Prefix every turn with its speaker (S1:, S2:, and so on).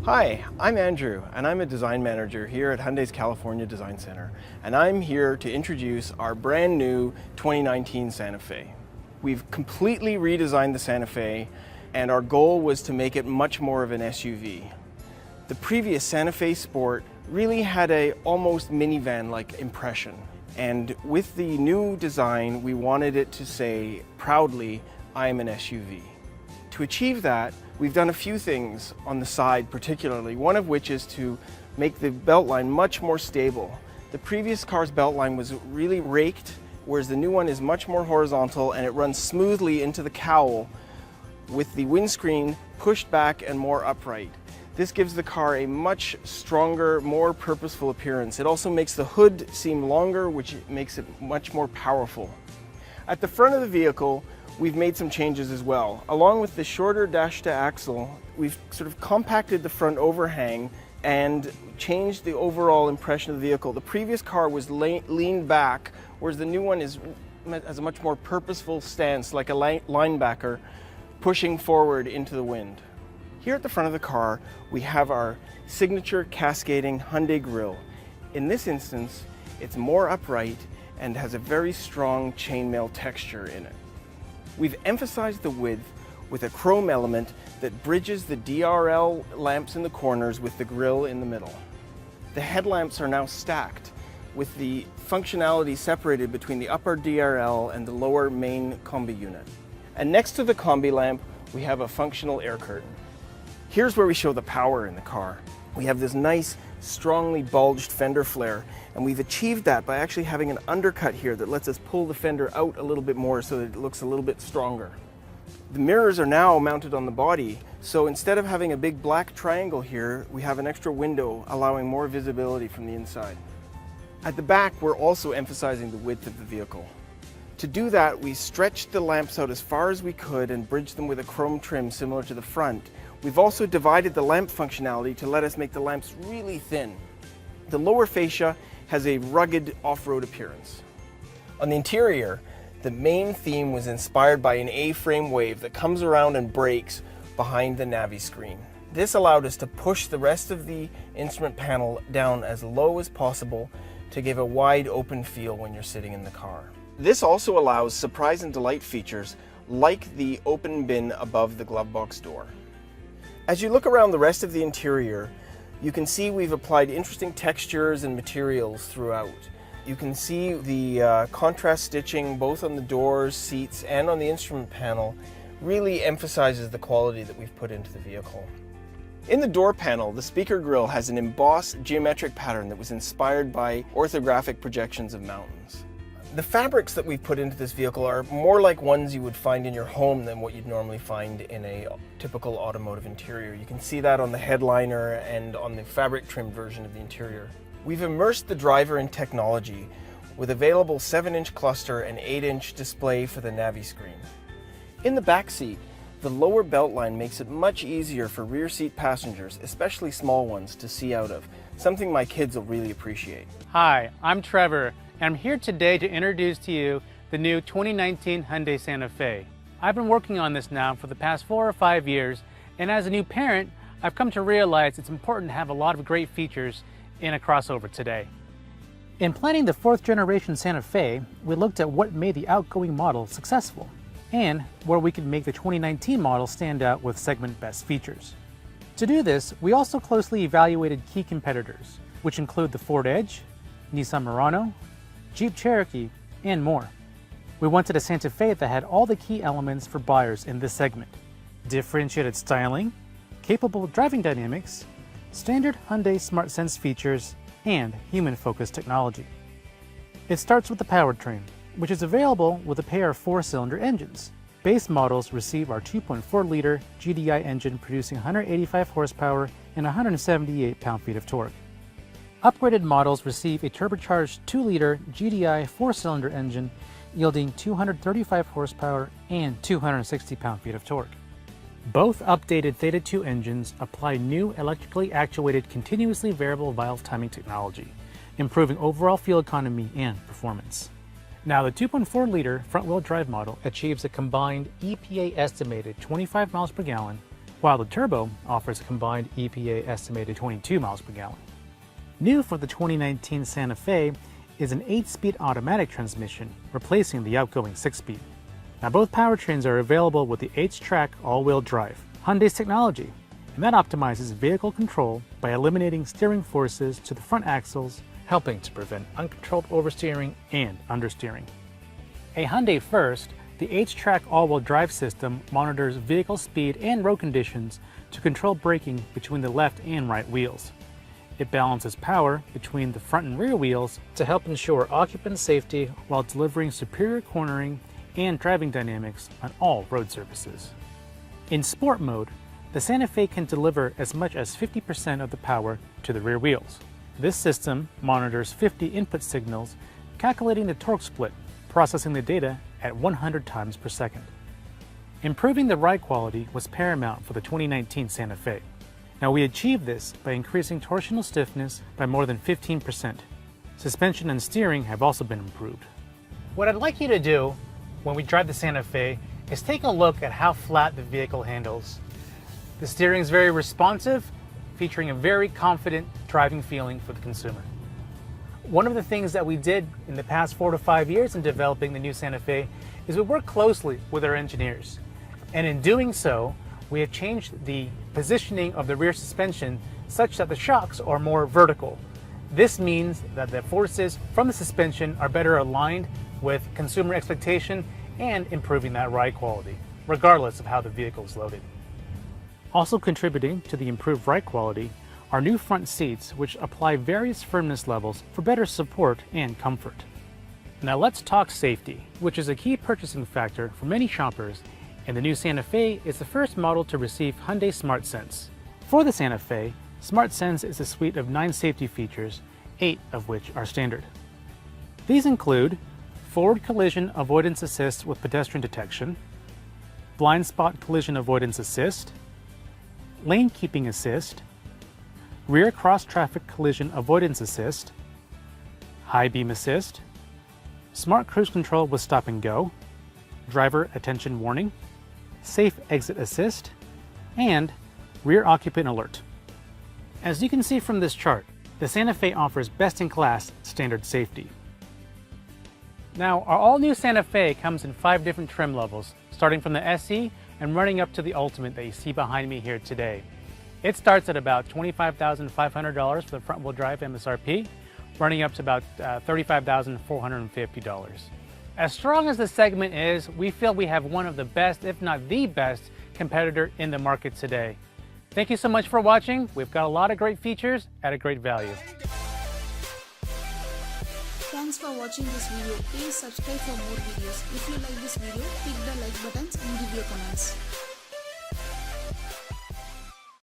S1: Hi, I'm Andrew, and I'm a design manager here at Hyundai's California Design Center, and I'm here to introduce our brand new 2019 Santa Fe. We've completely redesigned the Santa Fe, and our goal was to make it much more of an SUV. The previous Santa Fe Sport really had a almost minivan-like impression, and with the new design, we wanted it to say proudly, "I'm an SUV." To achieve that, we've done a few things on the side particularly, one of which is to make the beltline much more stable. The previous car's beltline was really raked, whereas the new one is much more horizontal and it runs smoothly into the cowl with the windscreen pushed back and more upright. This gives the car a much stronger, more purposeful appearance. It also makes the hood seem longer, which makes it much more powerful. At the front of the vehicle, we've made some changes as well. Along with the shorter dash-to-axle, we've sort of compacted the front overhang and changed the overall impression of the vehicle. The previous car was leaned back, whereas the new one has a much more purposeful stance, like a linebacker, pushing forward into the wind. Here at the front of the car, we have our signature cascading Hyundai grille. In this instance, it's more upright and has a very strong chainmail texture in it. We've emphasized the width with a chrome element that bridges the DRL lamps in the corners with the grille in the middle. The headlamps are now stacked with the functionality separated between the upper DRL and the lower main combi unit. And next to the combi lamp, we have a functional air curtain. Here's where we show the power in the car. We have this nice, strongly bulged fender flare, and we've achieved that by actually having an undercut here that lets us pull the fender out a little bit more so that it looks a little bit stronger. The mirrors are now mounted on the body, so instead of having a big black triangle here, we have an extra window allowing more visibility from the inside. At the back, we're also emphasizing the width of the vehicle. To do that, we stretched the lamps out as far as we could and bridged them with a chrome trim similar to the front. We've also divided the lamp functionality to let us make the lamps really thin. The lower fascia has a rugged off-road appearance. On the interior, the main theme was inspired by an A-frame wave that comes around and breaks behind the Navi screen. This allowed us to push the rest of the instrument panel down as low as possible to give a wide open feel when you're sitting in the car. This also allows surprise and delight features like the open bin above the glove box door. As you look around the rest of the interior, you can see we've applied interesting textures and materials throughout. You can see the contrast stitching both on the doors, seats, and on the instrument panel really emphasizes the quality that we've put into the vehicle. In the door panel, the speaker grille has an embossed geometric pattern that was inspired by orthographic projections of mountains. The fabrics that we've put into this vehicle are more like ones you would find in your home than what you'd normally find in a typical automotive interior. You can see that on the headliner and on the fabric trimmed version of the interior. We've immersed the driver in technology with available 7-inch cluster and 8-inch display for the Navi screen. In the back seat, the lower belt line makes it much easier for rear seat passengers, especially small ones, to see out of, something my kids will really appreciate.
S2: Hi, I'm Trevor, and I'm here today to introduce to you the new 2019 Hyundai Santa Fe. I've been working on this now for the past 4 or 5 years, and as a new parent, I've come to realize it's important to have a lot of great features in a crossover today. In planning the 4th generation Santa Fe, we looked at what made the outgoing model successful, and where we could make the 2019 model stand out with segment best features. To do this, we also closely evaluated key competitors, which include the Ford Edge, Nissan Murano, Jeep Cherokee, and more. We wanted a Santa Fe that had all the key elements for buyers in this segment: differentiated styling, capable driving dynamics, standard Hyundai Smart Sense features, and human-focused technology. It starts with the powertrain, which is available with a pair of 4-cylinder engines. Base models receive our 2.4-liter GDI engine producing 185 horsepower and 178 pound-feet of torque. Upgraded models receive a turbocharged 2-liter GDI 4-cylinder engine yielding 235 horsepower and 260 pound-feet of torque. Both updated Theta 2 engines apply new electrically actuated continuously variable valve timing technology, improving overall fuel economy and performance. Now, the 2.4-liter front-wheel drive model achieves a combined EPA estimated 25 miles per gallon while the turbo offers a combined EPA estimated 22 miles per gallon. New for the 2019 Santa Fe is an 8-speed automatic transmission, replacing the outgoing 6-speed. Now both powertrains are available with the H-Track all-wheel drive, Hyundai's technology, and that optimizes vehicle control by eliminating steering forces to the front axles, helping to prevent uncontrolled oversteering and understeering. A Hyundai first, the H-Track all-wheel drive system monitors vehicle speed and road conditions to control braking between the left and right wheels. It balances power between the front and rear wheels to help ensure occupant safety while delivering superior cornering and driving dynamics on all road surfaces. In sport mode, the Santa Fe can deliver as much as 50% of the power to the rear wheels. This system monitors 50 input signals, calculating the torque split, processing the data at 100 times per second. Improving the ride quality was paramount for the 2019 Santa Fe. Now we achieved this by increasing torsional stiffness by more than 15%. Suspension and steering have also been improved. What I'd like you to do when we drive the Santa Fe is take a look at how flat the vehicle handles. The steering is very responsive, featuring a very confident driving feeling for the consumer. One of the things that we did in the past 4 to 5 years in developing the new Santa Fe is we worked closely with our engineers. And in doing so, we have changed the positioning of the rear suspension such that the shocks are more vertical. This means that the forces from the suspension are better aligned with consumer expectation and improving that ride quality, regardless of how the vehicle is loaded. Also contributing to the improved ride quality are new front seats, which apply various firmness levels for better support and comfort. Now let's talk safety, which is a key purchasing factor for many shoppers, and the new Santa Fe is the first model to receive Hyundai SmartSense. For the Santa Fe, SmartSense is a suite of 9 safety features, 8 of which are standard. These include forward collision avoidance assist with pedestrian detection, blind spot collision avoidance assist, lane keeping assist, rear cross traffic collision avoidance assist, high beam assist, smart cruise control with stop and go, driver attention warning, safe exit assist, and rear occupant alert. As you can see from this chart, the Santa Fe offers best-in-class standard safety. Now, our all-new Santa Fe comes in 5 different trim levels, starting from the SE and running up to the Ultimate that you see behind me here today. It starts at about $25,500 for the front-wheel drive MSRP, running up to about $35,450. As strong as the segment is, we feel we have one of the best, if not the best, competitor in the market today. Thank you so much for watching. We've got a lot of great features at a great value.
S3: Thanks for watching this video. Please subscribe for more videos. If you like this video, click the like buttons and give your comments.